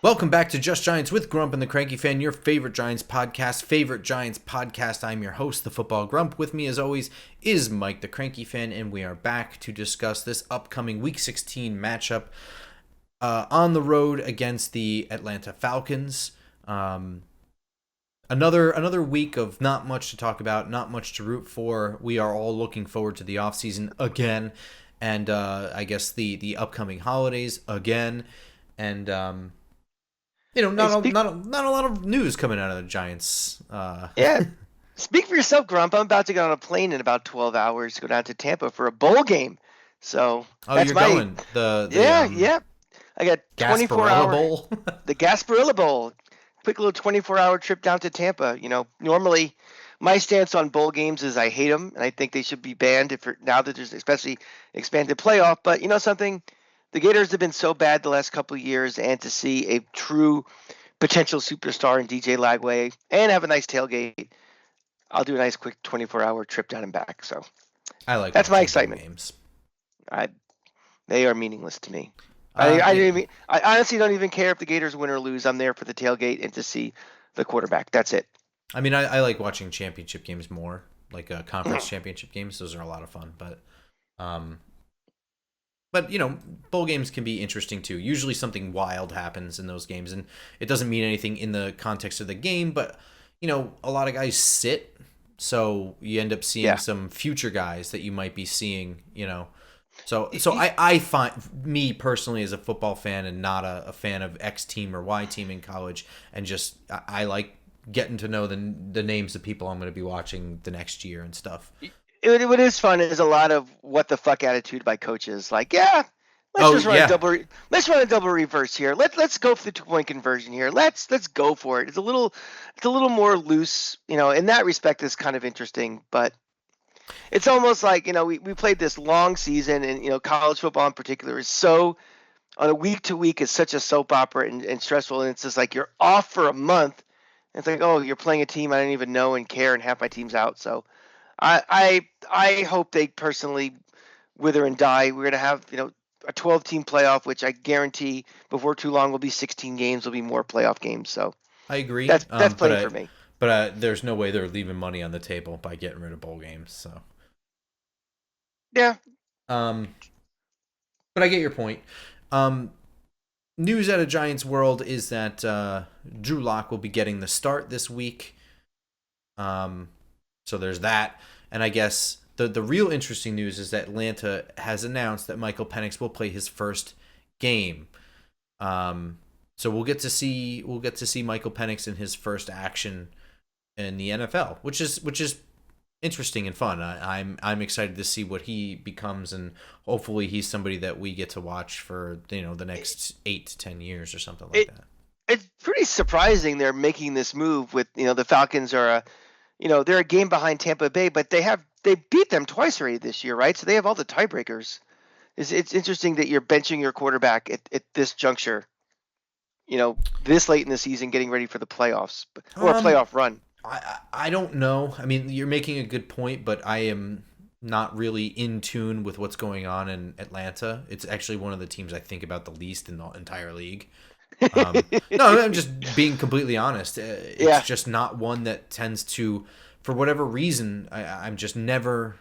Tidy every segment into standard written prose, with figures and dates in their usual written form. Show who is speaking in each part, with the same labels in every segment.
Speaker 1: Welcome back to Just Giants with Grump and the Cranky Fan, your favorite Giants podcast. I'm your host, the Football Grump. With me, as always, is Mike, the Cranky Fan, and we are back to discuss this upcoming Week 16 matchup on the road against the Atlanta Falcons. Another week of not much to talk about, not much to root for. We are all looking forward to the offseason again, and I guess the upcoming holidays again, and
Speaker 2: Hey,
Speaker 1: not a lot of news coming out of the Giants.
Speaker 2: yeah, speak for yourself, Grump. I'm about to get on a plane in about 12 hours to go down to Tampa for a bowl game. So
Speaker 1: Oh,
Speaker 2: that's
Speaker 1: you're
Speaker 2: my
Speaker 1: going the
Speaker 2: yeah. I got 24
Speaker 1: Gasparilla
Speaker 2: hour
Speaker 1: Bowl.
Speaker 2: the Gasparilla Bowl. Quick little 24-hour trip down to Tampa. Normally my stance on bowl games is I hate them and I think they should be banned now that there's especially expanded playoff. But you know something, the Gators have been so bad the last couple of years, and to see a true potential superstar in DJ Lagway and have a nice tailgate, I'll do a nice quick 24-hour trip down and back. So
Speaker 1: I like
Speaker 2: that's my
Speaker 1: watching bowl
Speaker 2: excitement.
Speaker 1: games.
Speaker 2: They are meaningless to me.
Speaker 1: Yeah.
Speaker 2: I honestly don't even care if the Gators win or lose. I'm there for the tailgate and to see the quarterback. That's it.
Speaker 1: I mean, I like watching championship games more, like conference championship games. Those are a lot of fun, um, but bowl games can be interesting too. Usually something wild happens in those games, and it doesn't mean anything in the context of the game. But a lot of guys sit, so you end up seeing
Speaker 2: Yeah.
Speaker 1: some future guys that you might be seeing. So I find, me personally, as a football fan and not a fan of X team or Y team in college, and just I like getting to know the names of people I'm going to be watching the next year and stuff.
Speaker 2: What is fun is a lot of what the fuck attitude by coaches. Like, yeah, let's
Speaker 1: Oh
Speaker 2: just run a
Speaker 1: yeah.
Speaker 2: let's run a double reverse here. Let's go for the 2 point conversion here. Let's go for it. It's a little more loose, in that respect is kind of interesting, but it's almost like, we played this long season, and college football in particular is so, on a week to week, is such a soap opera and stressful, and it's just like you're off for a month. And it's like, oh, you're playing a team I don't even know and care, and half my team's out. So I hope they personally wither and die. We're gonna have a 12-team playoff, which I guarantee before too long will be 16 games. Will be more playoff games. So
Speaker 1: I agree.
Speaker 2: that's plenty for me.
Speaker 1: There's no way they're leaving money on the table by getting rid of bowl games. So,
Speaker 2: Yeah.
Speaker 1: um, but I get your point. Um, News out of Giants world is that Drew Lock will be getting the start this week. So there's that, and I guess the real interesting news is that Atlanta has announced that Michael Penix will play his first game. So we'll get to see Michael Penix in his first action in the NFL, which is interesting and fun. I'm excited to see what he becomes, and hopefully he's somebody that we get to watch for the next 8 to 10 years or something like
Speaker 2: It
Speaker 1: that.
Speaker 2: it's pretty surprising they're making this move with the Falcons are they're a game behind Tampa Bay, but they beat them twice already this year, right? So they have all the tiebreakers. It's interesting that you're benching your quarterback at this juncture, this late in the season, getting ready for the playoffs or a
Speaker 1: Um,
Speaker 2: playoff run.
Speaker 1: I don't know. I mean, you're making a good point, but I am not really in tune with what's going on in Atlanta. It's actually one of the teams I think about the least in the entire league. No, I'm just being completely honest. It's
Speaker 2: Yeah,
Speaker 1: just not one that tends to, for whatever reason, I'm just never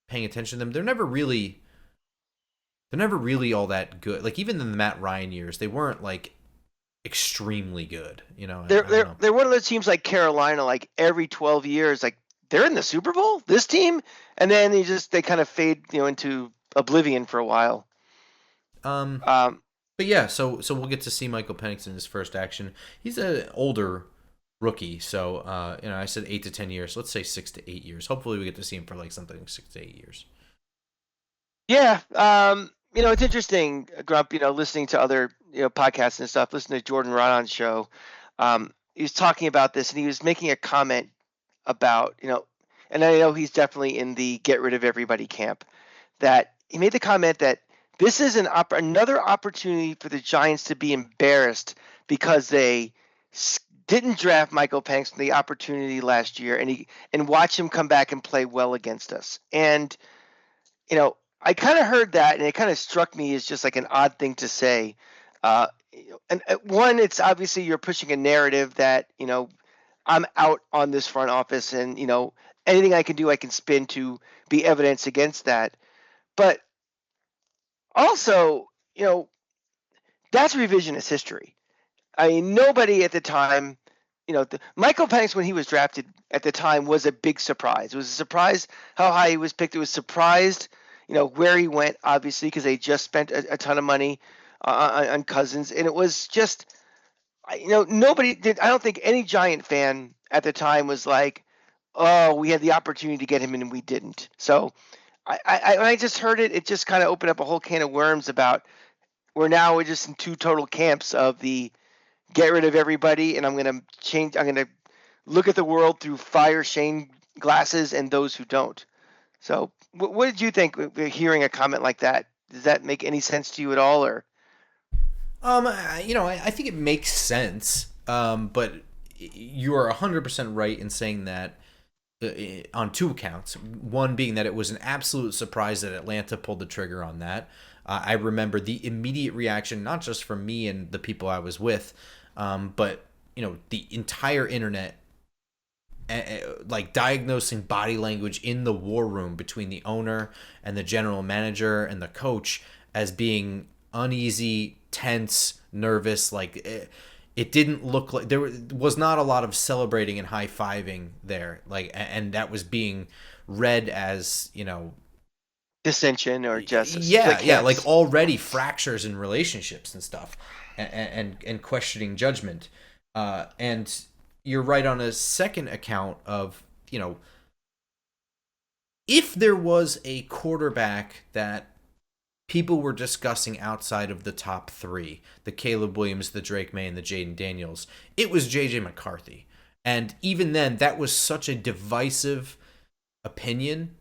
Speaker 1: paying attention to them. They're never really all that good. Like even in the Matt Ryan years, they weren't like extremely good.
Speaker 2: they're
Speaker 1: I don't
Speaker 2: they're
Speaker 1: know.
Speaker 2: they're one of those teams like Carolina, like every 12 years, like they're in the Super Bowl. This team, and then they kind of fade, into oblivion for a while.
Speaker 1: Um,
Speaker 2: Um,
Speaker 1: But yeah, so we'll get to see Michael Penix in his first action. He's an older rookie, so I said 8 to 10 years. Let's say 6 to 8 years. Hopefully, we get to see him for like something like 6 to 8 years.
Speaker 2: yeah, it's interesting, Grump. Listening to other podcasts and stuff. Listening to Jordan Rodon's show. He was talking about this, and he was making a comment about and I know he's definitely in the get rid of everybody camp. That he made the comment that this is another opportunity for the Giants to be embarrassed because they didn't draft Michael Penix from the opportunity last year, and watch him come back and play well against us. And I kind of heard that, and it kind of struck me as just like an odd thing to say. and one, it's obviously you're pushing a narrative that, I'm out on this front office, and anything I can do, I can spin to be evidence against that. But also, that's revisionist history. I mean, nobody at the time, Michael Penix, when he was drafted at the time, was a big surprise. It was a surprise how high he was picked. It was surprised, where he went, obviously, because they just spent a ton of money on Cousins, and it was just, nobody did. I don't think any Giant fan at the time was like, "Oh, we had the opportunity to get him and we didn't." So when I just heard it, it just kind of opened up a whole can of worms about we're just in two total camps of the get rid of everybody, and I'm going to change. I'm going to look at the world through fire shame glasses and those who don't. So, what did you think hearing a comment like that? Does that make any sense to you at all, or?
Speaker 1: I think it makes sense. But you are 100% right in saying that on two accounts. One being that it was an absolute surprise that Atlanta pulled the trigger on that. I remember the immediate reaction, not just from me and the people I was with, but the entire internet, like diagnosing body language in the war room between the owner and the general manager and the coach as being uneasy, tense, nervous. Like it didn't look like there was not a lot of celebrating and high-fiving there. Like, and that was being read as
Speaker 2: Dissension or just
Speaker 1: like already fractures in relationships and stuff, and questioning judgment. And you're right on a second account of if there was a quarterback that people were discussing outside of the top three, the Caleb Williams, the Drake May, and the Jaden Daniels, it was JJ McCarthy. And even then, that was such a divisive opinion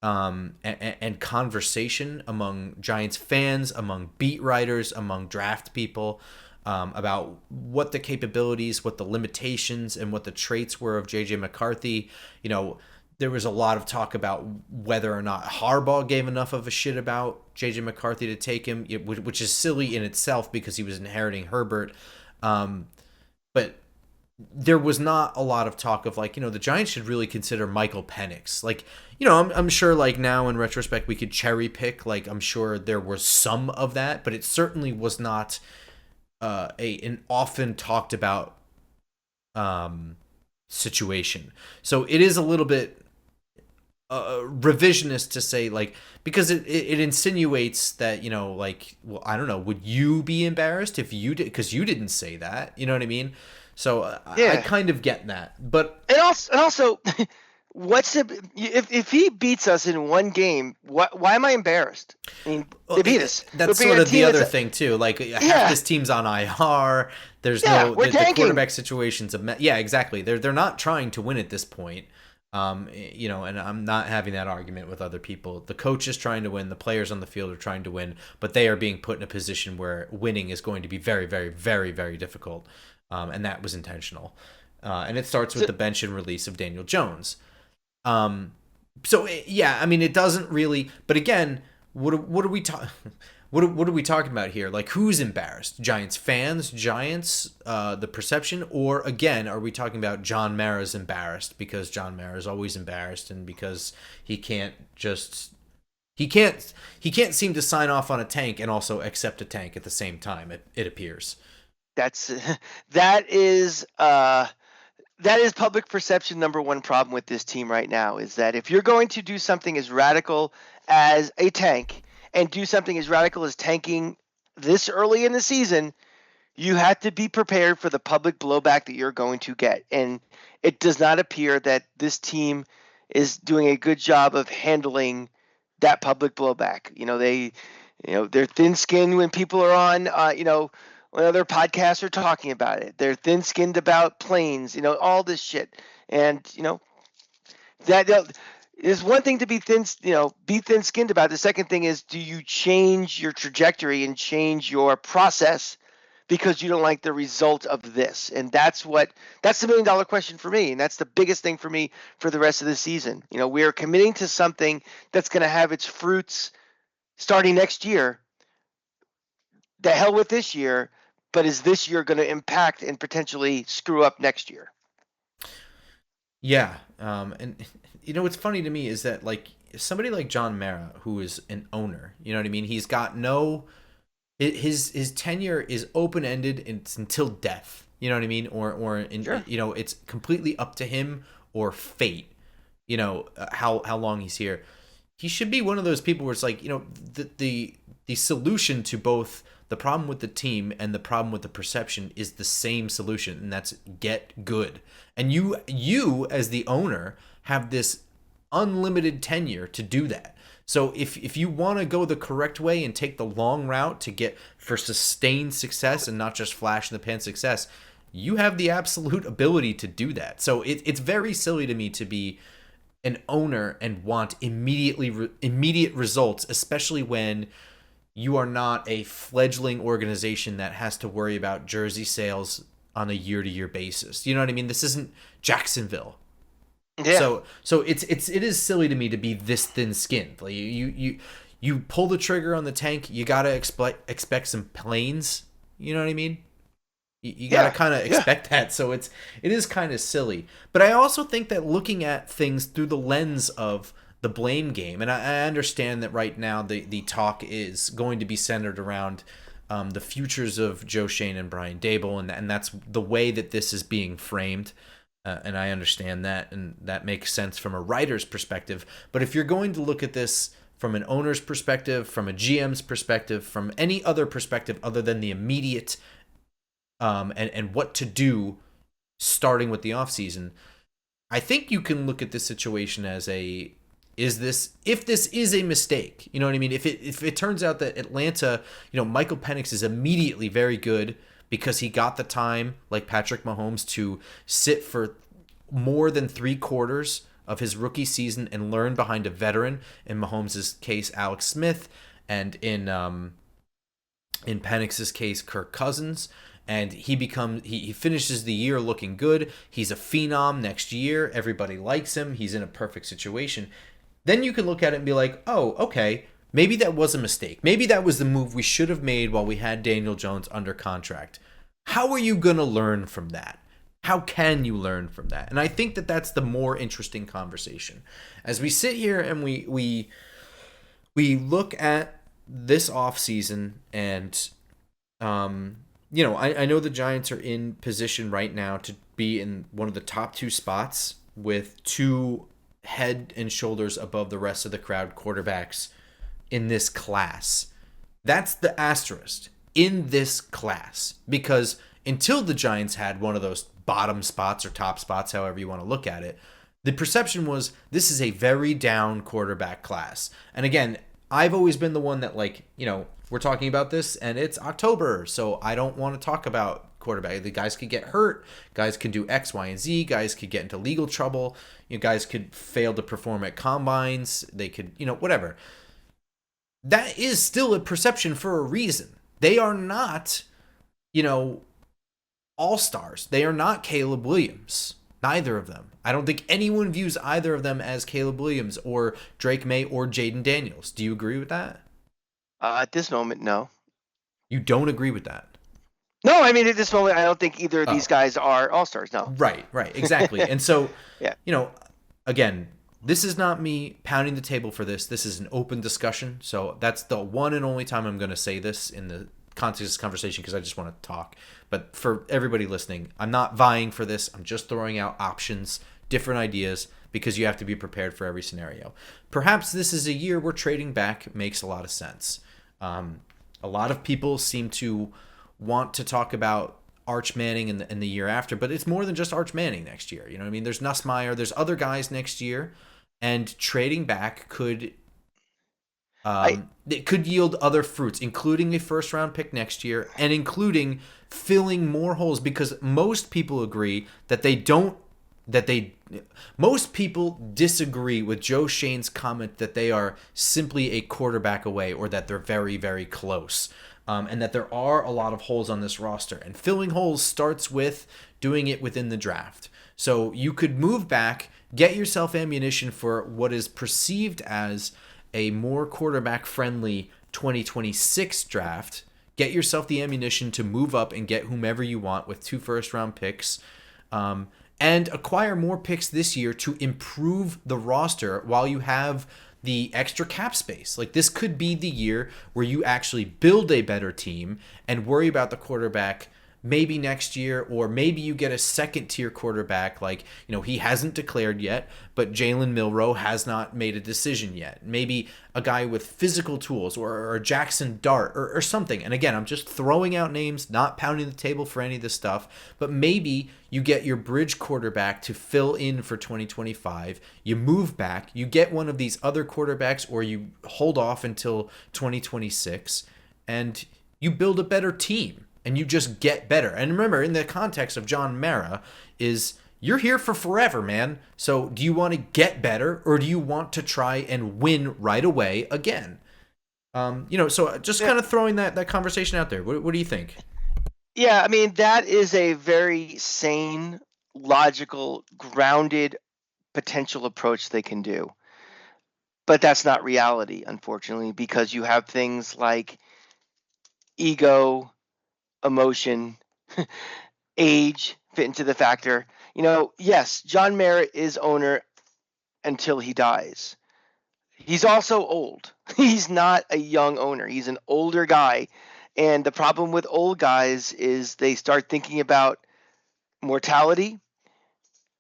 Speaker 1: and conversation among Giants fans, among beat writers, among draft people, about what the capabilities, what the limitations, and what the traits were of JJ McCarthy. There was a lot of talk about whether or not Harbaugh gave enough of a shit about JJ McCarthy to take him, which is silly in itself because he was inheriting Herbert. But there was not a lot of talk of the Giants should really consider Michael Penix. I'm sure now in retrospect we could cherry pick. I'm sure there was some of that, but it certainly was not an often talked about situation. So it is a little bit revisionist to say because it insinuates that well, I don't know, would you be embarrassed if you did, because you didn't say that, you know what I mean? So I kind of get that, but
Speaker 2: and also what's if he beats us in one game, why am I embarrassed? I mean, they beat us.
Speaker 1: That's sort of the other thing too. Half this team's on IR. There's the quarterback situation's exactly. They're not trying to win at this point. And I'm not having that argument with other people. The coach is trying to win. The players on the field are trying to win, but they are being put in a position where winning is going to be very, very, very, very difficult. And that was intentional. And it starts with the bench and release of Daniel Jones. It doesn't really. But again, what are we talking? What are we talking about here? Who's embarrassed? Giants fans, Giants, the perception, or again, are we talking about John Mara's embarrassed because John Mara's always embarrassed and because he can't seem to sign off on a tank and also accept a tank at the same time. It appears.
Speaker 2: That is public perception number one problem with this team right now, is that if you're going to do something as radical as a tank and do something as radical as tanking this early in the season, you have to be prepared for the public blowback that you're going to get. And it does not appear that this team is doing a good job of handling that public blowback. They're thin-skinned when people are on, when other podcasts are talking about it. They're thin-skinned about planes, all this shit. And, that is one thing to be thin-skinned about. The second thing is, do you change your trajectory and change your process because you don't like the result of this? And that's the $1 million question for me. And that's the biggest thing for me for the rest of the season. We're committing to something that's going to have its fruits starting next year. The hell with this year. but is this year going to impact and potentially screw up next year?
Speaker 1: Yeah. And what's funny to me is that like somebody like John Mara, who is an owner, you know what I mean? He's got no his tenure is open ended. It's until death. You know what I mean?
Speaker 2: Sure.
Speaker 1: It's completely up to him or fate. How long he's here. He should be one of those people where it's like the solution to both the problem with the team and the problem with the perception is the same solution, and that's get good. And you as the owner have this unlimited tenure to do that. So if you want to go the correct way and take the long route to get for sustained success and not just flash in the pan success, you have the absolute ability to do that. So it's very silly to me to be an owner and want immediate results, especially when you are not a fledgling organization that has to worry about jersey sales on a year-to-year basis. You know what I mean? This isn't Jacksonville.
Speaker 2: Yeah.
Speaker 1: So it is silly to me to be this thin-skinned. Like you pull the trigger on the tank, you gotta expect some planes. You know what I mean? You gotta kind of expect that. So it is kind of silly. But I also think that looking at things through the lens of the blame game, and I understand that right now the talk is going to be centered around the futures of Joe Shane and Brian Dable, and that's the way that this is being framed. And I understand that, and that makes sense from a writer's perspective. But if you're going to look at this from an owner's perspective, from a GM's perspective, from any other perspective other than the immediate and what to do starting with the offseason, I think you can look at this situation as if this is a mistake, you know what I mean? If it turns out that Atlanta, Michael Penix is immediately very good because he got the time, like Patrick Mahomes, to sit for more than 3/4 of his rookie season and learn behind a veteran, in Mahomes' case, Alex Smith, and in Penix's case, Kirk Cousins. And he finishes the year looking good. He's a phenom next year. Everybody likes him. He's in a perfect situation. Then you can look at it and be like, oh, okay, maybe that was a mistake. Maybe that was the move we should have made while we had Daniel Jones under contract. How are you going to learn from that? How can you learn from that? And I think that that's the more interesting conversation. As we sit here and we look at this offseason and I know the Giants are in position right now to be in one of the top two spots with two head and shoulders above the rest of the crowd quarterbacks in this class. That's the asterisk, in this class, because until the Giants had one of those bottom spots or top spots, however you want to look at it, the perception was this is a very down quarterback class. And again, I've always been the one that we're talking about this and it's October, so I don't want to talk about quarterback. The guys could get hurt, guys could do X, Y, and Z, guys could get into legal trouble, guys could fail to perform at combines, they could, whatever. That is still a perception for a reason. They are not, all-stars. They are not Caleb Williams. Neither of them. I don't think anyone views either of them as Caleb Williams or Drake May or Jaden Daniels. Do you agree with that?
Speaker 2: At this moment, no.
Speaker 1: You don't agree with that?
Speaker 2: No, I mean, at this moment, I don't think either of these guys are all-stars, no.
Speaker 1: Right, exactly. And so,
Speaker 2: yeah.
Speaker 1: Again, this is not me pounding the table for this. This is an open discussion. So that's the one and only time I'm going to say this in the context of this conversation, because I just want to talk. But for everybody listening, I'm not vying for this. I'm just throwing out options, different ideas, because you have to be prepared for every scenario. Perhaps this is a year where trading back makes a lot of sense. A lot of people seem to want to talk about Arch Manning in the year after, but it's more than just Arch Manning next year. You know what I mean? There's Nussmeier, there's other guys next year, and trading back could it could yield other fruits, including a first-round pick next year, and including filling more holes, because most people agree that most people disagree with Joe Shane's comment that they are simply a quarterback away, or that they're very, very close, and that there are a lot of holes on this roster. And filling holes starts with doing it within the draft. So you could move back, get yourself ammunition for what is perceived as a more quarterback-friendly 2026 draft, get yourself the ammunition to move up and get whomever you want with 2 first-round picks. And acquire more picks this year to improve the roster while you have the extra cap space. Like, this could be the year where you actually build a better team and worry about the quarterback maybe next year, or maybe you get a second tier quarterback. Like, he hasn't declared yet, but Jalen Milroe has not made a decision yet. Maybe a guy with physical tools, or Jackson Dart, or something. And again, I'm just throwing out names, not pounding the table for any of this stuff, but maybe you get your bridge quarterback to fill in for 2025. You move back, you get one of these other quarterbacks, or you hold off until 2026, and you build a better team. And you just get better. And remember, in the context of John Mara, is you're here for forever, man. So do you want to get better, or do you want to try and win right away again? So just kind of throwing that conversation out there. What do you think?
Speaker 2: Yeah, I mean, that is a very sane, logical, grounded potential approach they can do. But that's not reality, unfortunately, because you have things like ego, emotion, age fit into the factor. Yes, John Mara is owner until he dies. He's also old. He's not a young owner. He's an older guy. And the problem with old guys is they start thinking about mortality,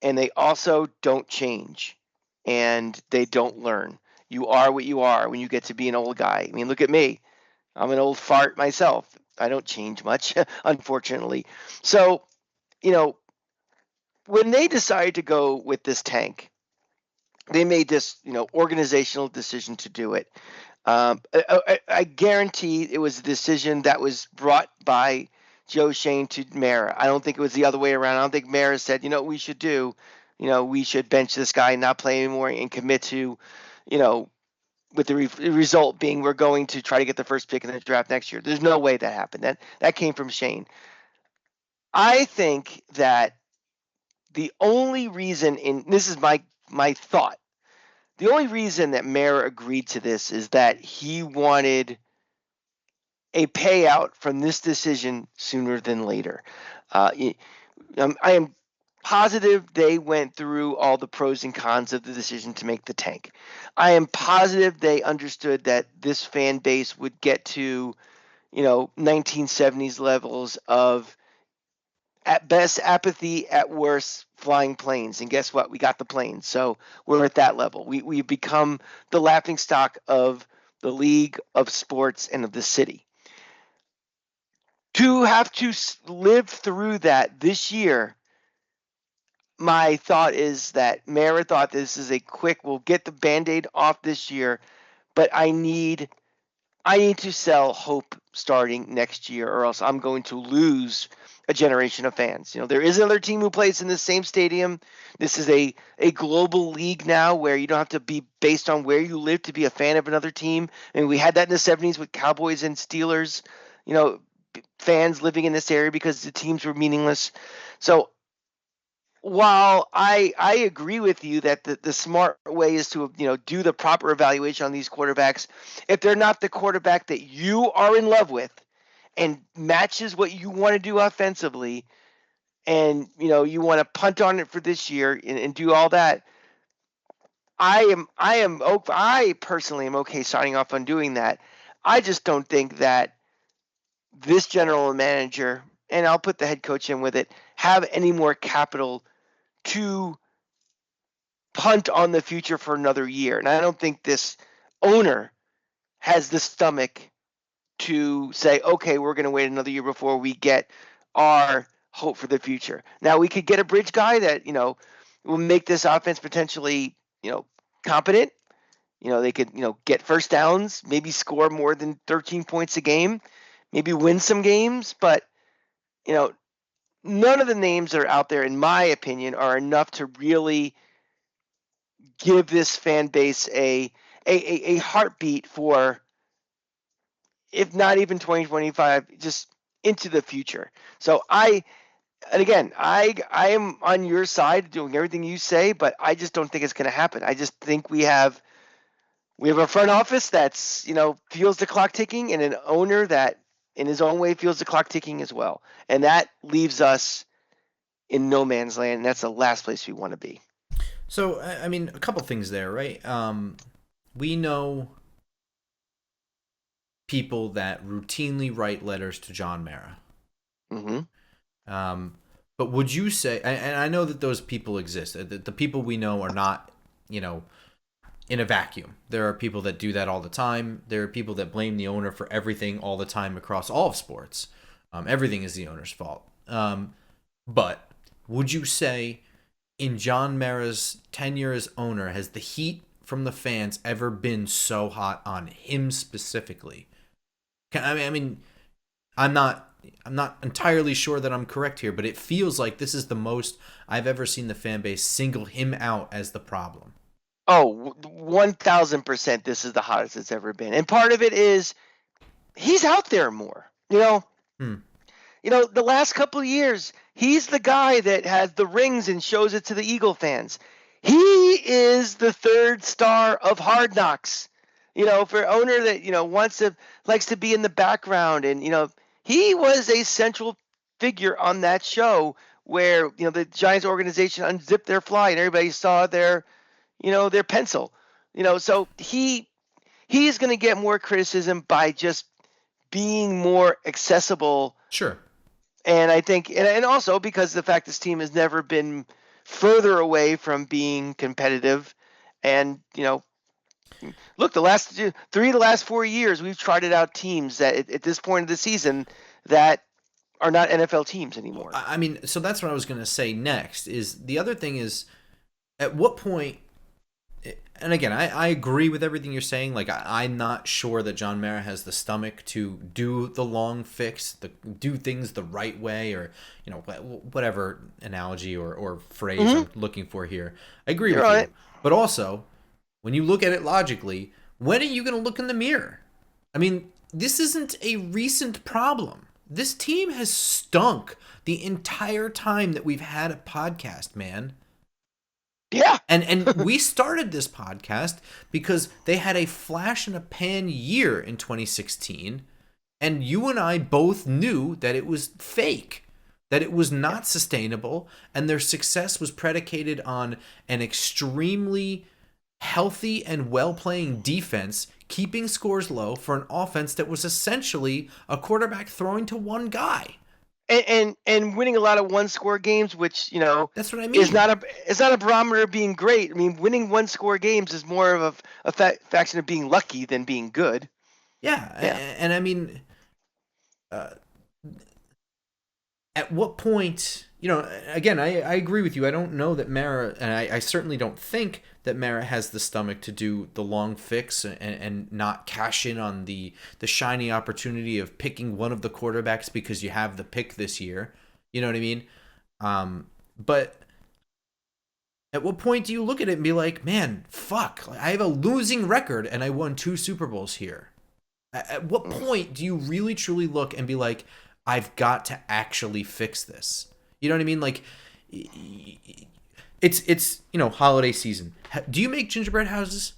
Speaker 2: and they also don't change, and they don't learn. You are what you are when you get to be an old guy. I mean, look at me. I'm an old fart myself. I don't change much, unfortunately. So, when they decided to go with this tank, they made this, organizational decision to do it. I guarantee it was a decision that was brought by Joe Shane to Mara. I don't think it was the other way around. I don't think Mara said, what we should do, we should bench this guy and not play anymore and commit to, with the result being we're going to try to get the first pick in the draft next year. There's no way that happened. That came from Shane. I think that the only reason, this is my thought, the only reason that Mara agreed to this is that he wanted a payout from this decision sooner than later. I am positive they went through all the pros and cons of the decision to make the tank. I am positive they understood that this fan base would get to, 1970s levels of, at best, apathy, at worst, flying planes. And guess what? We got the planes. So we're at that level. We've become the laughingstock of the league, of sports, and of the city. To have to live through that this year, my thought is that Mara thought this is a quick, we'll get the Band-Aid off this year, but I need to sell hope starting next year, or else I'm going to lose a generation of fans. There is another team who plays in the same stadium. This is a global league now where you don't have to be based on where you live to be a fan of another team. And we had that in the 70s with Cowboys and Steelers, fans living in this area because the teams were meaningless. So while I agree with you that the smart way is to do the proper evaluation on these quarterbacks, if they're not the quarterback that you are in love with and matches what you want to do offensively, and you want to punt on it for this year and do all that, I personally am okay signing off on doing that. I just don't think that this general manager, and I'll put the head coach in with it, have any more capital to punt on the future for another year. And I don't think this owner has the stomach to say, okay, we're going to wait another year before we get our hope for the future. Now, we could get a bridge guy that, will make this offense potentially, competent. They could, get first downs, maybe score more than 13 points a game, maybe win some games. But, none of the names that are out there, in my opinion, are enough to really give this fan base a heartbeat for, if not even 2025, just into the future. So I am on your side doing everything you say, but I just don't think it's going to happen. I just think we have a front office that's, feels the clock ticking, and an owner that in his own way, feels the clock ticking as well. And that leaves us in no man's land, and that's the last place we want to be.
Speaker 1: So, I mean, a couple things there, right? We know people that routinely write letters to John Mara.
Speaker 2: Mm-hmm.
Speaker 1: But would you say, and I know that those people exist, the people we know are not, in a vacuum. There are people that do that all the time. There are people that blame the owner for everything all the time across all of sports. Everything is the owner's fault. But would you say in John Mara's tenure as owner, has the heat from the fans ever been so hot on him specifically? I mean, I'm not entirely sure that I'm correct here, but it feels like this is the most I've ever seen the fan base single him out as the problem.
Speaker 2: Oh, 1,000%. This is the hottest it's ever been, and part of it is he's out there more. The last couple of years, he's the guy that has the rings and shows it to the Eagle fans. He is the third star of Hard Knocks. For an owner that likes to be in the background, and he was a central figure on that show where the Giants organization unzipped their fly and everybody saw their pencil. So he's going to get more criticism by just being more accessible.
Speaker 1: Sure.
Speaker 2: And I think, and also because of the fact this team has never been further away from being competitive. And, look, the last 4 years, we've trotted out teams that at this point of the season that are not NFL teams anymore.
Speaker 1: I mean, so that's what I was going to say next. Is the other thing is, at what point, and again, I agree with everything you're saying. Like, I'm not sure that John Mara has the stomach to do the long fix, do things the right way, or whatever analogy or phrase I'm looking for here. I agree with you. But also, when you look at it logically, when are you going to look in the mirror? I mean, this isn't a recent problem. This team has stunk the entire time that we've had a podcast, man.
Speaker 2: Yeah.
Speaker 1: And we started this podcast because they had a flash in a pan year in 2016, and you and I both knew that it was fake, that it was not sustainable, and their success was predicated on an extremely healthy and well-playing defense, keeping scores low for an offense that was essentially a quarterback throwing to one guy.
Speaker 2: And winning a lot of one-score games, which
Speaker 1: that's what I mean.
Speaker 2: It's not a barometer of being great. I mean, winning one-score games is more of a faction of being lucky than being good.
Speaker 1: Yeah. And I mean, at what point? Again, I agree with you. I don't know that Mara, and I certainly don't think that Mara has the stomach to do the long fix and not cash in on the shiny opportunity of picking one of the quarterbacks because you have the pick this year. You know what I mean? But at what point do you look at it and be like, man, fuck, I have a losing record and I won 2 Super Bowls here? At what point do you really truly look and be like, I've got to actually fix this? You know what I mean? Like, it's holiday season. Do you make gingerbread houses?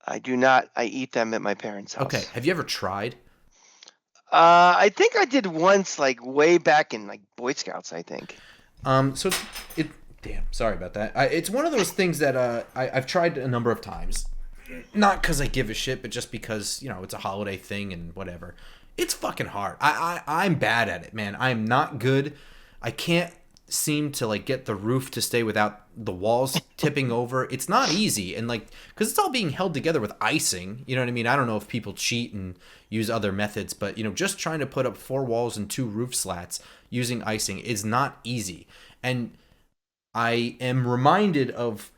Speaker 2: I do not. I eat them at my parents' house.
Speaker 1: Okay. Have you ever tried?
Speaker 2: I think I did once, like way back in like Boy Scouts, I think.
Speaker 1: So damn, sorry about that. It's one of those things that I've tried a number of times. Not because I give a shit, but just because, it's a holiday thing and whatever. It's fucking hard. I'm bad at it, man. I'm not good. I can't seem to get the roof to stay without the walls tipping over. It's not easy, and because it's all being held together with icing. You know what I mean? I don't know if people cheat and use other methods, but just trying to put up 4 walls and 2 roof slats using icing is not easy. And I am reminded of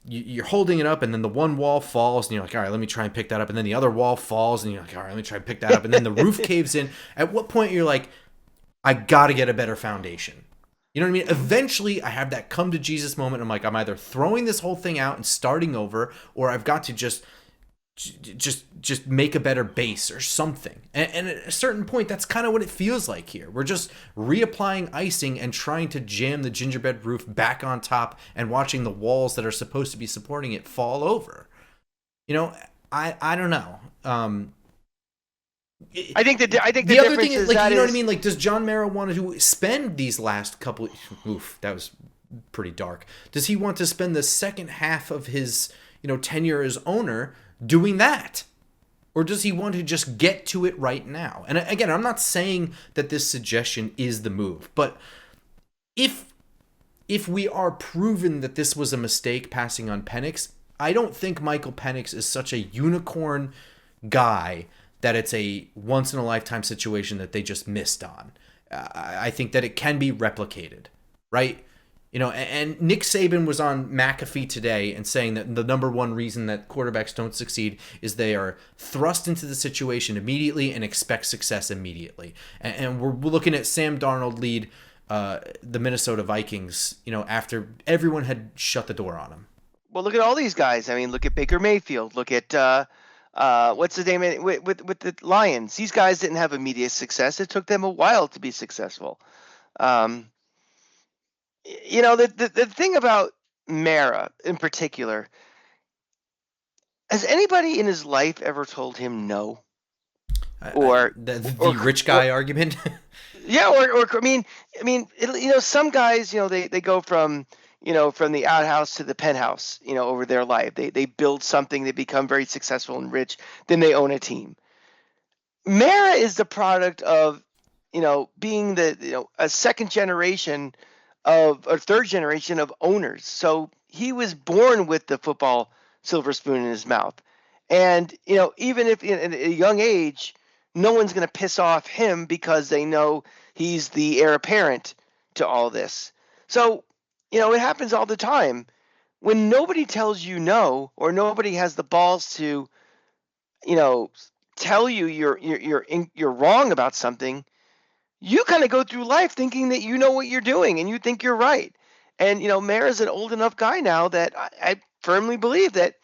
Speaker 1: you're holding it up, and then the one wall falls, and you're like, all right, let me try and pick that up, and then the other wall falls, and you're like, all right, let me try and pick that up, and then the roof caves in. At what point you're like, I gotta get a better foundation. You know what I mean? Eventually, I have that come to Jesus moment. I'm like, I'm either throwing this whole thing out and starting over, or I've got to just make a better base or something. And at a certain point, that's kind of what it feels like here. We're just reapplying icing and trying to jam the gingerbread roof back on top and watching the walls that are supposed to be supporting it fall over. I don't know.
Speaker 2: I think the
Speaker 1: The other thing
Speaker 2: difference
Speaker 1: is,
Speaker 2: is
Speaker 1: like,
Speaker 2: that
Speaker 1: you know what I
Speaker 2: is
Speaker 1: mean? Like, does John Mara want to spend these last couple? Oof, that was pretty dark. Does he want to spend the second half of his, tenure as owner doing that? Or does he want to just get to it right now? And again, I'm not saying that this suggestion is the move, but if we are proven that this was a mistake passing on Penix, I don't think Michael Penix is such a unicorn guy that it's a once in a lifetime situation that they just missed on. I think that it can be replicated, right? And Nick Saban was on McAfee today and saying that the number one reason that quarterbacks don't succeed is they are thrust into the situation immediately and expect success immediately. And we're looking at Sam Darnold lead the Minnesota Vikings, after everyone had shut the door on him.
Speaker 2: Well, look at all these guys. I mean, look at Baker Mayfield. Look at what's his name with the Lions. These guys didn't have immediate success. It took them a while to be successful. Um, the thing about Mara in particular, has anybody in his life ever told him no? Or
Speaker 1: the rich guy argument.
Speaker 2: Yeah, or some guys, they go from from the outhouse to the penthouse, over their life. They build something, they become very successful and rich, then they own a team. Mara is the product of, being a second generation of or third generation of owners. So he was born with the football silver spoon in his mouth. And, even if in a young age, no one's going to piss off him because they know he's the heir apparent to all this. So, it happens all the time. When nobody tells you no, or nobody has the balls to, tell you you're wrong about something, you kind of go through life thinking that you know what you're doing and you think you're right. And, Mara's an old enough guy now that I firmly believe that,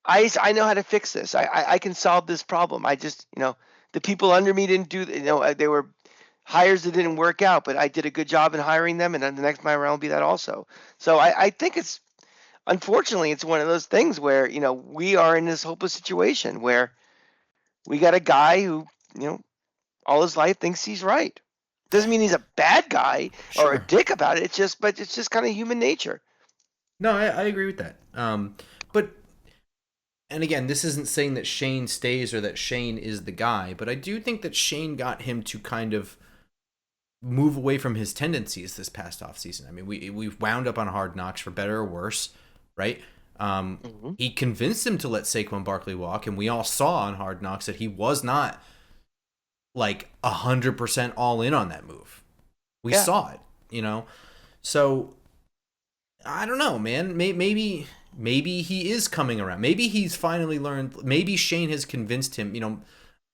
Speaker 2: I know how to fix this. I can solve this problem. I just, the people under me didn't do, they were hires that didn't work out, but I did a good job in hiring them. And then the next time around will be that also. So I think unfortunately, it's one of those things where, we are in this hopeless situation where we got a guy who, all his life thinks he's right. Doesn't mean he's a bad guy or a dick about it. But it's just kind of human nature.
Speaker 1: No, I agree with that. But, and again, this isn't saying that Shane stays or that Shane is the guy, but I do think that Shane got him to kind of move away from his tendencies this past offseason. I mean, we've wound up on Hard Knocks for better or worse, right? He convinced him to let Saquon Barkley walk, and we all saw on Hard Knocks that he was not like 100% all in on that move. We saw it, So I don't know, man. Maybe he is coming around. Maybe he's finally learned. Maybe Shane has convinced him.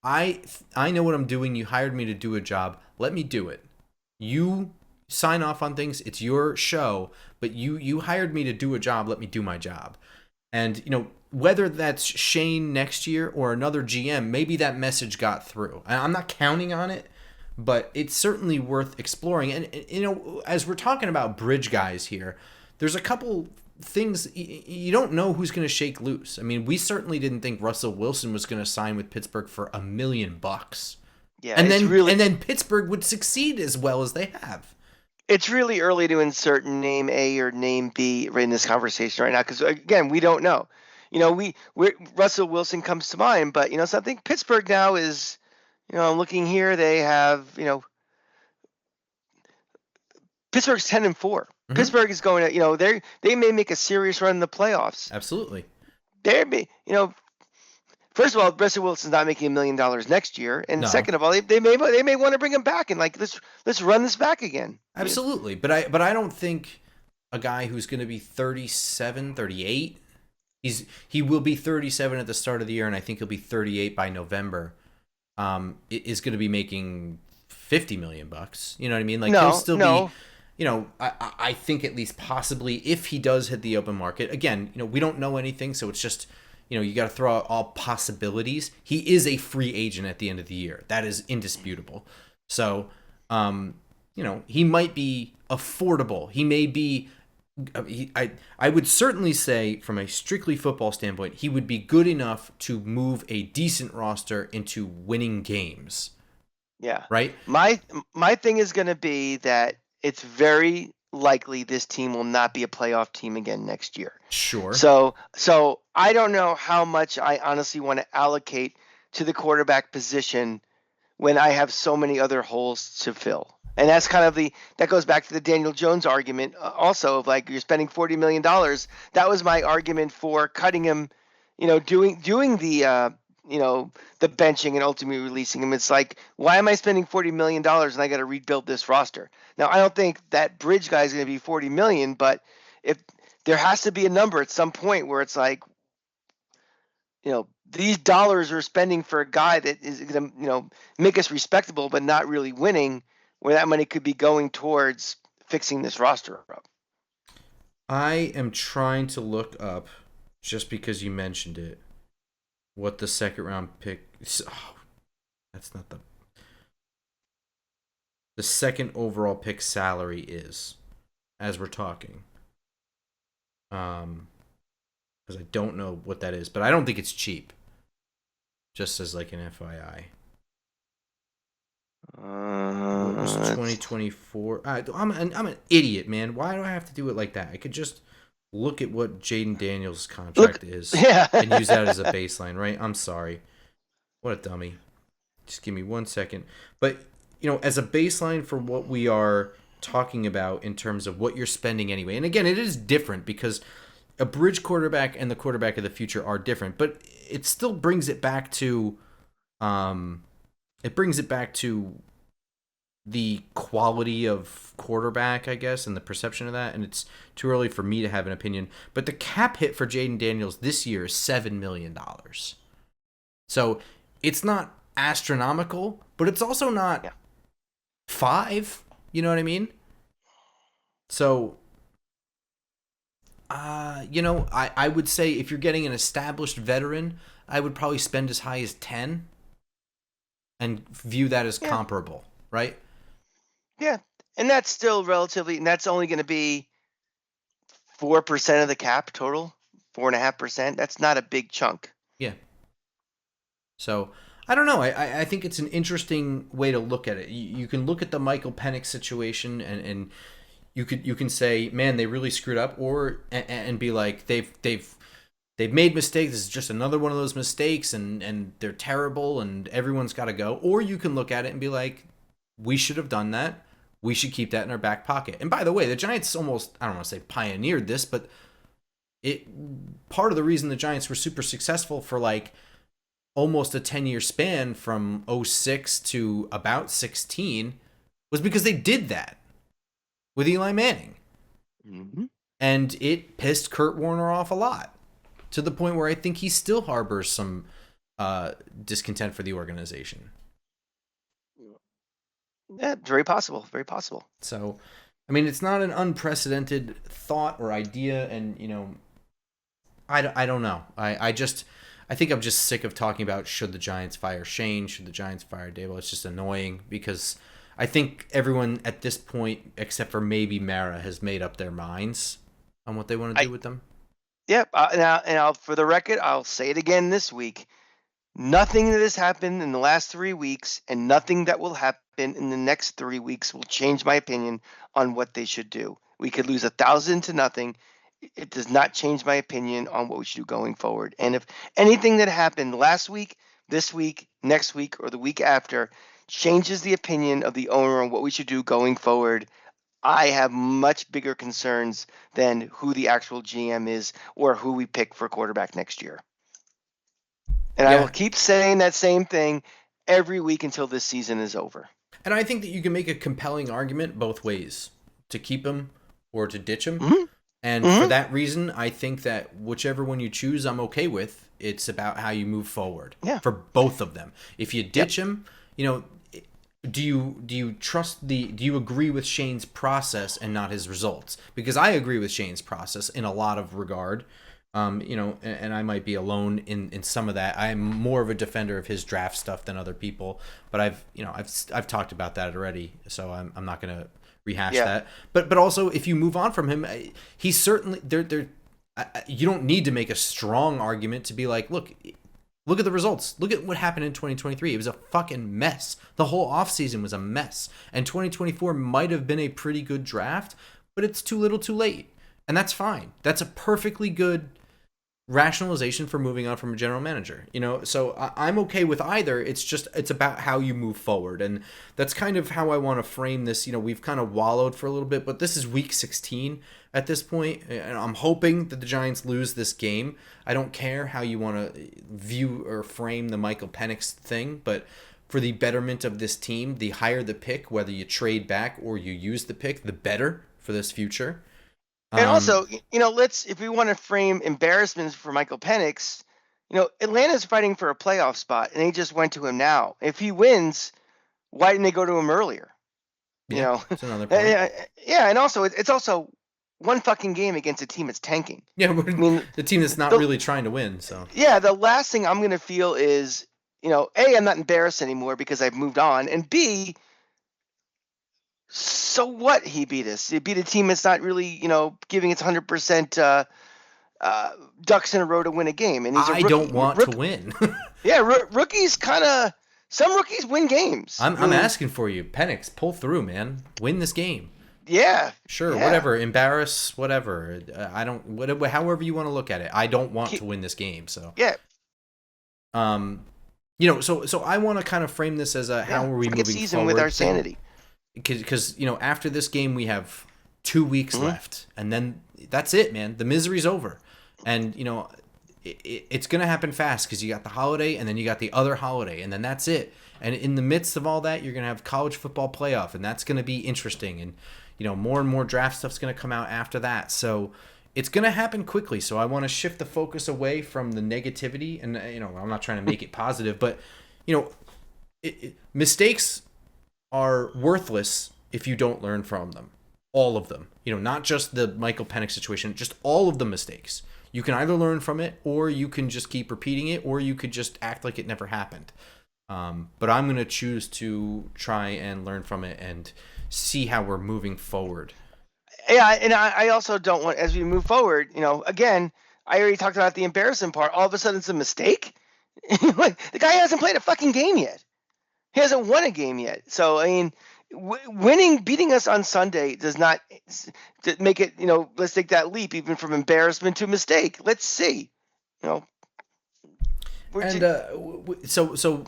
Speaker 1: I know what I'm doing. You hired me to do a job. Let me do it. You sign off on things. It's your show, but you hired me to do a job. Let me do my job. And whether that's Shane next year or another GM, maybe that message got through. I'm not counting on it, but it's certainly worth exploring. And as we're talking about bridge guys here, there's a couple things you don't know who's going to shake loose. I mean, we certainly didn't think Russell Wilson was going to sign with Pittsburgh for $1 million.
Speaker 2: Yeah,
Speaker 1: and then Pittsburgh would succeed as well as they have.
Speaker 2: It's really early to insert name A or name B right in this conversation right now because again, we don't know. Russell Wilson comes to mind, but so I think Pittsburgh now is, I'm looking here. They have, Pittsburgh's 10-4. Mm-hmm. Pittsburgh is going to, they may make a serious run in the playoffs.
Speaker 1: Absolutely.
Speaker 2: First of all, Russell Wilson's not making $1 million next year, and second of all, they may want to bring him back and let's run this back again.
Speaker 1: Absolutely, but I don't think a guy who's going to be 37, 38, he will be 37 at the start of the year, and I think he'll be 38 by November. Is going to be making $50 million. You know what I mean? Like he'll still be. I think at least possibly if he does hit the open market again. We don't know anything, so it's just. You got to throw out all possibilities. He is a free agent at the end of the year. That is indisputable. So, he might be affordable. He may be I would certainly say, from a strictly football standpoint, he would be good enough to move a decent roster into winning games,
Speaker 2: Yeah.
Speaker 1: right?
Speaker 2: My thing is going to be that it's very likely this team will not be a playoff team again next year.
Speaker 1: Sure.
Speaker 2: So I don't know how much I honestly want to allocate to the quarterback position when I have so many other holes to fill. And that's kind of that goes back to the Daniel Jones argument also of like, you're spending $40 million. That was my argument for cutting him, doing the benching and ultimately releasing him. It's like, why am I spending $40 million and I got to rebuild this roster? Now, I don't think that bridge guy is going to be 40 million, but if there has to be a number at some point where it's like, these dollars we're spending for a guy that is going to, make us respectable, but not really winning, where that money could be going towards fixing this roster up.
Speaker 1: I am trying to look up, just because you mentioned it, what the second round pick. Oh, that's not the second overall pick salary is, as we're talking. Because I don't know what that is, but I don't think it's cheap. Just as like an FYI. What was 2024? I'm an idiot, man. Why do I have to do it like that? I could just look at what Jaden Daniels' contract is and use that as a baseline, right? I'm sorry. What a dummy. Just give me 1 second. But, as a baseline for what we are talking about in terms of what you're spending anyway. And again, it is different because a bridge quarterback and the quarterback of the future are different, but it still brings it back to the quality of quarterback, I guess, and the perception of that. And it's too early for me to have an opinion. But the cap hit for Jaden Daniels this year is $7 million. So it's not astronomical, but it's also not $5. You know what I mean? So, I would say if you're getting an established veteran, I would probably spend as high as 10 and view that as comparable, right?
Speaker 2: Yeah. And that's still relatively, and that's only going to be 4% of the cap total, 4.5%. That's not a big chunk.
Speaker 1: Yeah. So I don't know. I think it's an interesting way to look at it. You can look at the Michael Penix situation and you can say, man, they really screwed up, or and be like, they've made mistakes. This is just another one of those mistakes, and they're terrible, and everyone's got to go. Or you can look at it and be like, we should have done that. We should keep that in our back pocket. And by the way, the Giants almost, I don't want to say pioneered this, but part of the reason the Giants were super successful for like almost a 10-year span from 06 to about 16 was because they did that with Eli Manning.
Speaker 2: Mm-hmm.
Speaker 1: And it pissed Kurt Warner off a lot, to the point where I think he still harbors some discontent for the organization.
Speaker 2: Yeah, very possible. Very possible.
Speaker 1: So, I mean, it's not an unprecedented thought or idea, and, I don't know. I think I'm just sick of talking about should the Giants fire Shane, should the Giants fire Dable. It's just annoying because I think everyone at this point, except for maybe Mara, has made up their minds on what they want to do with them.
Speaker 2: Yep. Now, for the record, I'll say it again this week. Nothing that has happened in the last 3 weeks and nothing that will happen in the next 3 weeks will change my opinion on what they should do. We could lose 1,000 to nothing. It does not change my opinion on what we should do going forward. And if anything that happened last week, this week, next week, or the week after changes the opinion of the owner on what we should do going forward, I have much bigger concerns than who the actual GM is or who we pick for quarterback next year. And I will keep saying that same thing every week until this season is over.
Speaker 1: And I think that you can make a compelling argument both ways, to keep him or to ditch him.
Speaker 2: Mm-hmm.
Speaker 1: And for that reason, I think that whichever one you choose, I'm okay with. It's about how you move forward for both of them. If you ditch him, do you trust do you agree with Shane's process and not his results? Because I agree with Shane's process in a lot of regard. And I might be alone in some of that. I'm more of a defender of his draft stuff than other people, but I've talked about that already, so I'm not going to rehash
Speaker 2: Yeah.
Speaker 1: that. But also, if you move on from him, he's certainly there. You don't need to make a strong argument to be like, look at the results. Look at what happened in 2023. It was a fucking mess. The whole offseason was a mess. And 2024 might have been a pretty good draft, but it's too little too late. And that's fine. That's a perfectly good rationalization for moving on from a general manager. So I'm okay with either. It's about how you move forward. And that's kind of how I want to frame this. We've kind of wallowed for a little bit, but this is week 16 at this point, and I'm hoping that the Giants lose this game. I don't care how you want to view or frame the Michael Penix thing, but for the betterment of this team, the higher the pick, whether you trade back or you use the pick, the better for this future.
Speaker 2: And also, if we want to frame embarrassments for Michael Penix, Atlanta's fighting for a playoff spot, and they just went to him now. If he wins, why didn't they go to him earlier?
Speaker 1: That's another point.
Speaker 2: Yeah, and also it's also one fucking game against a team that's tanking.
Speaker 1: Yeah, the team that's not really trying to win. So
Speaker 2: yeah, the last thing I'm gonna feel is, A, I'm not embarrassed anymore because I've moved on, and B, so what? He beat us. He beat a team that's not really, giving its 100% ducks in a row to win a game. And he's
Speaker 1: I don't want to win.
Speaker 2: Yeah, rookies some rookies win games.
Speaker 1: I'm asking for you, Penix, pull through, man. Win this game.
Speaker 2: Yeah.
Speaker 1: Sure,
Speaker 2: yeah.
Speaker 1: whatever. Embarrass, whatever. I don't. Whatever. However you want to look at it. I don't want to win this game. So
Speaker 2: yeah.
Speaker 1: So I want to kind of frame this as how are we moving
Speaker 2: season
Speaker 1: forward
Speaker 2: with our sanity.
Speaker 1: Because after this game we have 2 weeks left, and then that's it, man. The misery's over, and it's gonna happen fast because you got the holiday, and then you got the other holiday, and then that's it. And in the midst of all that, you're gonna have college football playoff, and that's gonna be interesting. And more and more draft stuff's gonna come out after that. So it's gonna happen quickly. So I want to shift the focus away from the negativity, and I'm not trying to make it positive, but mistakes are worthless if you don't learn from them. All of them. Not just the Michael Penix situation, just all of the mistakes. You can either learn from it, or you can just keep repeating it, or you could just act like it never happened. But I'm going to choose to try and learn from it and see how we're moving forward.
Speaker 2: Yeah, and I also don't want, as we move forward, again, I already talked about the embarrassing part. All of a sudden it's a mistake. The guy hasn't played a fucking game yet. He hasn't won a game yet. So, I mean, beating us on Sunday does not make it, let's take that leap even from embarrassment to mistake. Let's see.
Speaker 1: So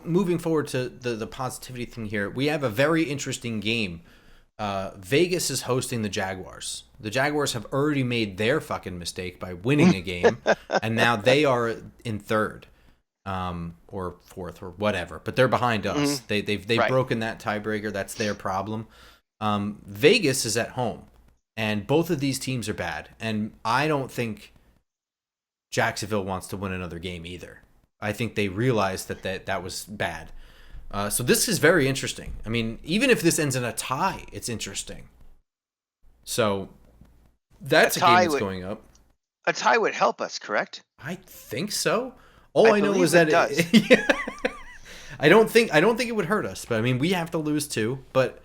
Speaker 1: moving forward to the positivity thing here, we have a very interesting game. Vegas is hosting the Jaguars. The Jaguars have already made their fucking mistake by winning a game, and now they are in third. Or fourth or whatever, but they're behind us. They've broken that tiebreaker. That's their problem. Vegas is at home, and both of these teams are bad. And I don't think Jacksonville wants to win another game either. I think they realized that was bad. So this is very interesting. I mean, even if this ends in a tie, it's interesting. So that's a game that's going up.
Speaker 2: A tie would help us, correct?
Speaker 1: I think so. All I know is that I don't think it would hurt us, but I mean we have to lose too. But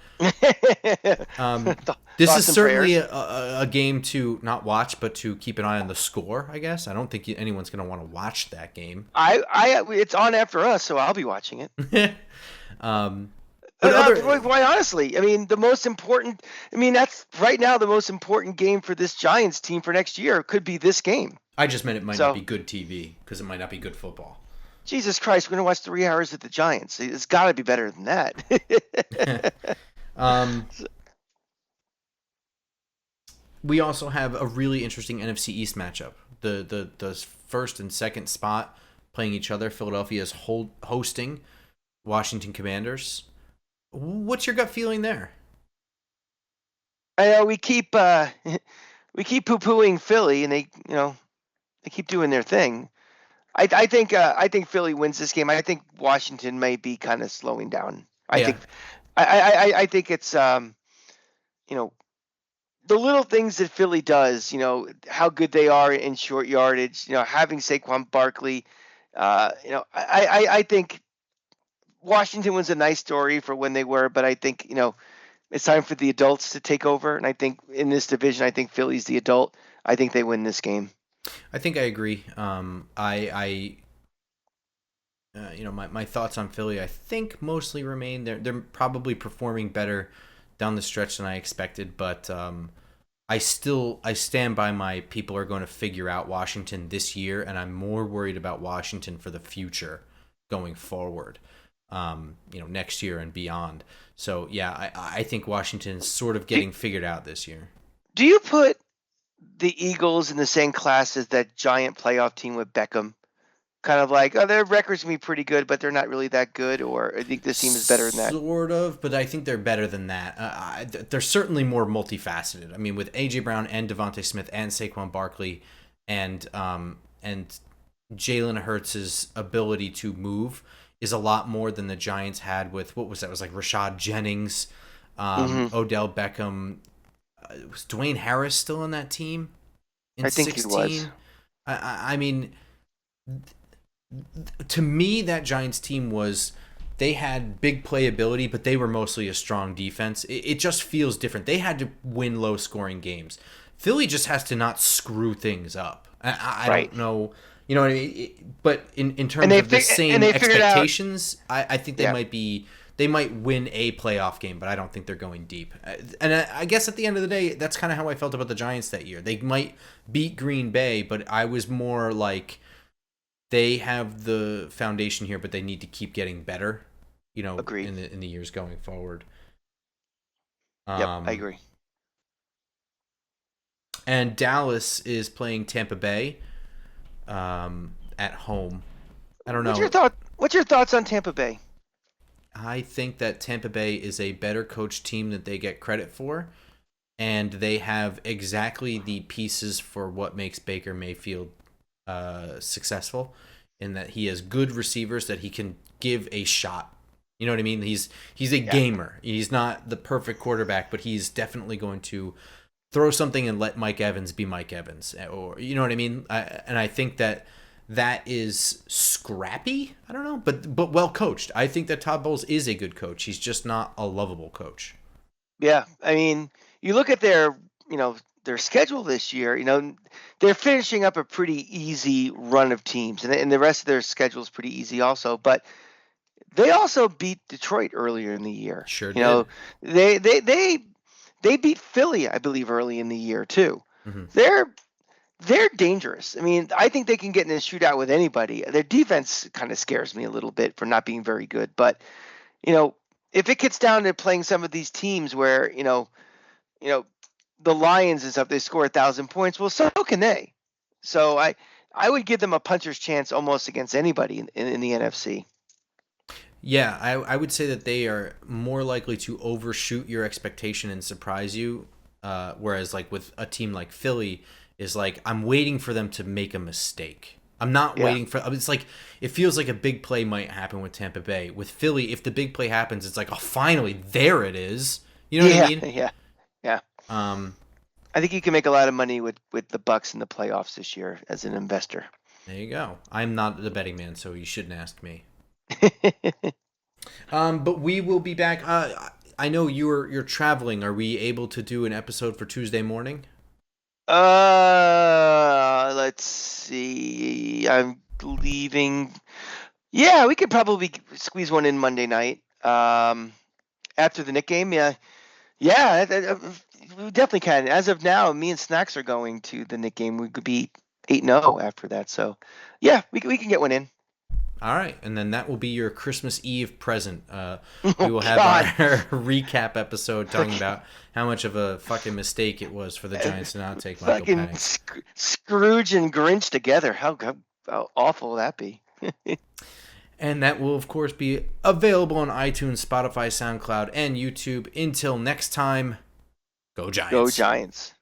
Speaker 1: this is certainly a game to not watch, but to keep an eye on the score. I guess I don't think anyone's going to want to watch that game.
Speaker 2: It's on after us, so I'll be watching it. Quite honestly, I mean the most important. I mean that's right now the most important game for this Giants team for next year could be this game.
Speaker 1: I just meant it might not be good TV because it might not be good football.
Speaker 2: Jesus Christ, we're going to watch 3 hours of the Giants. It's got to be better than that.
Speaker 1: We also have a really interesting NFC East matchup. The first and second spot playing each other. Philadelphia is hosting Washington Commanders. What's your gut feeling there?
Speaker 2: I know we keep poo-pooing Philly, and they keep doing their thing. I think Philly wins this game. I think Washington may be kind of slowing down. I think it's the little things that Philly does, how good they are in short yardage, having Saquon Barkley, I think Washington was a nice story for when they were, but I think, it's time for the adults to take over. And I think in this division, I think Philly's the adult. I think they win this game.
Speaker 1: I think I agree. My thoughts on Philly, I think mostly remain. They're probably performing better down the stretch than I expected, but I stand by my people are going to figure out Washington this year, and I'm more worried about Washington for the future going forward. Next year and beyond. So yeah, I think Washington's sort of getting figured out this year.
Speaker 2: Do you put the Eagles in the same class as that giant playoff team with Beckham? Kind of like, oh, their record's gonna be pretty good, but they're not really that good, or I think this team is better than that.
Speaker 1: Sort of, but I think they're better than that. They're certainly more multifaceted. I mean, with AJ Brown and Devontae Smith and Saquon Barkley, and Jalen Hurts' ability to move is a lot more than the Giants had with what was that? It was like Rashad Jennings, Odell Beckham. Was Dwayne Harris still on that team in
Speaker 2: I think
Speaker 1: 16?
Speaker 2: he was.
Speaker 1: I mean, to me, that Giants team they had big playability, but they were mostly a strong defense. It just feels different. They had to win low scoring games. Philly just has to not screw things up. I don't know. You know what I mean? But in terms of the same expectations, I think they might win a playoff game, but I don't think they're going deep. And I guess at the end of the day, that's kind of how I felt about the Giants that year. They might beat Green Bay, but I was more like, they have the foundation here, but they need to keep getting better,
Speaker 2: Agreed.
Speaker 1: in the years going forward.
Speaker 2: Yep, I agree.
Speaker 1: And Dallas is playing Tampa Bay at home. I don't know.
Speaker 2: What's your thoughts on Tampa Bay?
Speaker 1: I think that Tampa Bay is a better coach team than they get credit for, and they have exactly the pieces for what makes Baker Mayfield successful, in that he has good receivers that he can give a shot. You know what I mean? He's a gamer. He's not the perfect quarterback, but he's definitely going to throw something and let Mike Evans be Mike Evans, or you know what I mean. And I think that is scrappy. I don't know, but well coached. I think that Todd Bowles is a good coach. He's just not a lovable coach.
Speaker 2: Yeah, I mean, you look at their schedule this year. They're finishing up a pretty easy run of teams, and the rest of their schedule is pretty easy also. But they also beat Detroit earlier in the year.
Speaker 1: Sure did.
Speaker 2: They beat Philly, I believe, early in the year too.
Speaker 1: Mm-hmm.
Speaker 2: They're dangerous. I mean, I think they can get in a shootout with anybody. Their defense kind of scares me a little bit for not being very good. But if it gets down to playing some of these teams where the Lions and stuff, they score 1,000 points. Well, so can they. So I would give them a puncher's chance almost against anybody in the NFC.
Speaker 1: Yeah, I would say that they are more likely to overshoot your expectation and surprise you. Whereas like with a team like Philly is like, I'm waiting for them to make a mistake. I'm not waiting for. It's like, it feels like a big play might happen with Tampa Bay. With Philly, if the big play happens, it's like, oh, finally, there it is. You know what I mean?
Speaker 2: Yeah. I think you can make a lot of money with the Bucks in the playoffs this year as an investor.
Speaker 1: There you go. I'm not the betting man, so you shouldn't ask me. But we will be back. I know you're traveling. Are we able to do an episode for Tuesday morning?
Speaker 2: Let's see. I'm leaving. Yeah, we could probably squeeze one in Monday night. After the Knick game, yeah, we definitely can. As of now, me and Snacks are going to the Knick game. We could be 8-0 after that. So, yeah, we can get one in.
Speaker 1: All right, and then that will be your Christmas Eve present. We will have our recap episode talking about how much of a fucking mistake it was for the Giants to not take Michael Penix.
Speaker 2: Scrooge and Grinch together. How awful will that be?
Speaker 1: And that will, of course, be available on iTunes, Spotify, SoundCloud, and YouTube. Until next time, go Giants.
Speaker 2: Go Giants.